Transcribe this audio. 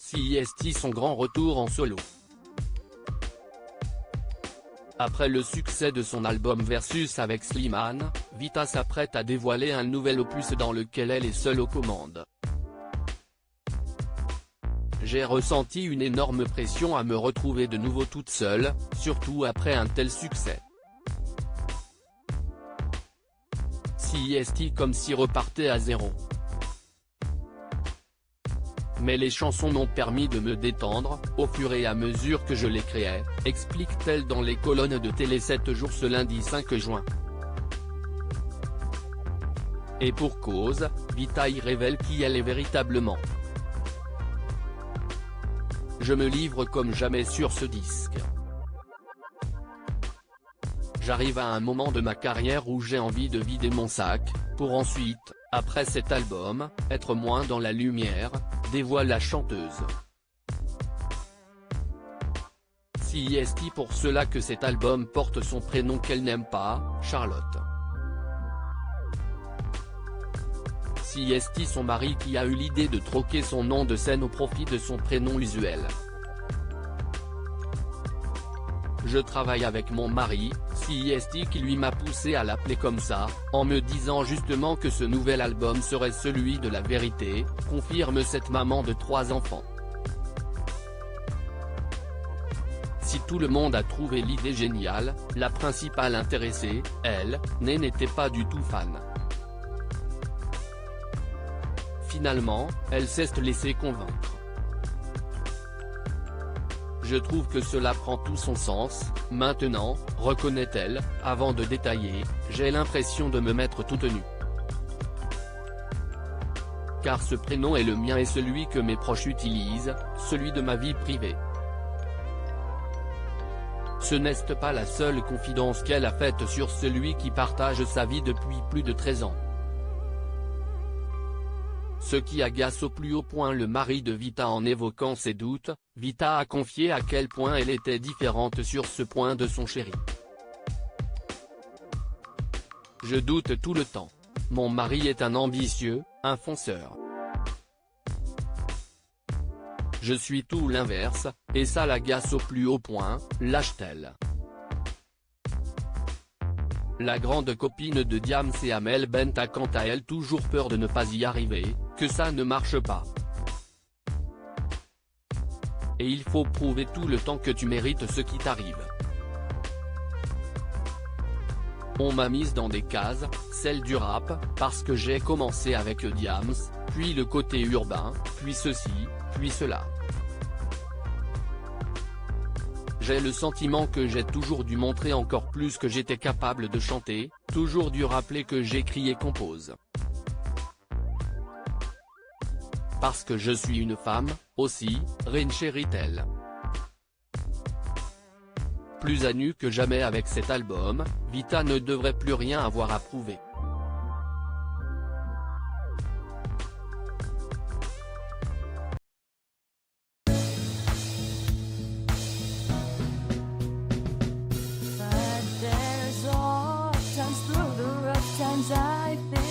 CIST son grand retour en solo. Après le succès de son album Versus avec Slimane, Vita s'apprête à dévoiler un nouvel opus dans lequel elle est seule aux commandes. J'ai ressenti une énorme pression à me retrouver de nouveau toute seule, surtout après un tel succès. CIST comme si repartait à zéro. Mais les chansons m'ont permis de me détendre, au fur et à mesure que je les créais, explique-t-elle dans les colonnes de Télé 7 jours ce lundi 5 juin. Et pour cause, Vita y révèle qui elle est véritablement. Je me livre comme jamais sur ce disque. J'arrive à un moment de ma carrière où j'ai envie de vider mon sac, pour ensuite, après cet album, être moins dans la lumière, dévoile la chanteuse. CIST pour cela que cet album porte son prénom qu'elle n'aime pas, Charlotte. CIST son mari qui a eu l'idée de troquer son nom de scène au profit de son prénom usuel. Je travaille avec mon mari, CIST qui lui m'a poussé à l'appeler comme ça, en me disant justement que ce nouvel album serait celui de la vérité, confirme cette maman de 3 enfants. Si tout le monde a trouvé l'idée géniale, la principale intéressée, elle, n'était pas du tout fan. Finalement, elle s'est laissée convaincre. Je trouve que cela prend tout son sens, maintenant, reconnaît-elle, avant de détailler, j'ai l'impression de me mettre toute nue. Car ce prénom est le mien et celui que mes proches utilisent, celui de ma vie privée. Ce n'est pas la seule confidence qu'elle a faite sur celui qui partage sa vie depuis plus de 13 ans. Ce qui agace au plus haut point le mari de Vita en évoquant ses doutes, Vita a confié à quel point elle était différente sur ce point de son chéri. Je doute tout le temps. Mon mari est un ambitieux, un fonceur. Je suis tout l'inverse, et ça l'agace au plus haut point, lâche-t-elle. La grande copine de Diams et Amel Bent a quant à elle toujours peur de ne pas y arriver, que ça ne marche pas. Et il faut prouver tout le temps que tu mérites ce qui t'arrive. On m'a mise dans des cases, celle du rap, parce que j'ai commencé avec Diams, puis le côté urbain, puis ceci, puis cela. J'ai le sentiment que j'ai toujours dû montrer encore plus que j'étais capable de chanter, toujours dû rappeler que j'écris et compose. Parce que je suis une femme, aussi, renchérit-elle. Plus à nu que jamais avec cet album, Vita ne devrait plus rien avoir à prouver. But there's all times through the rough times I think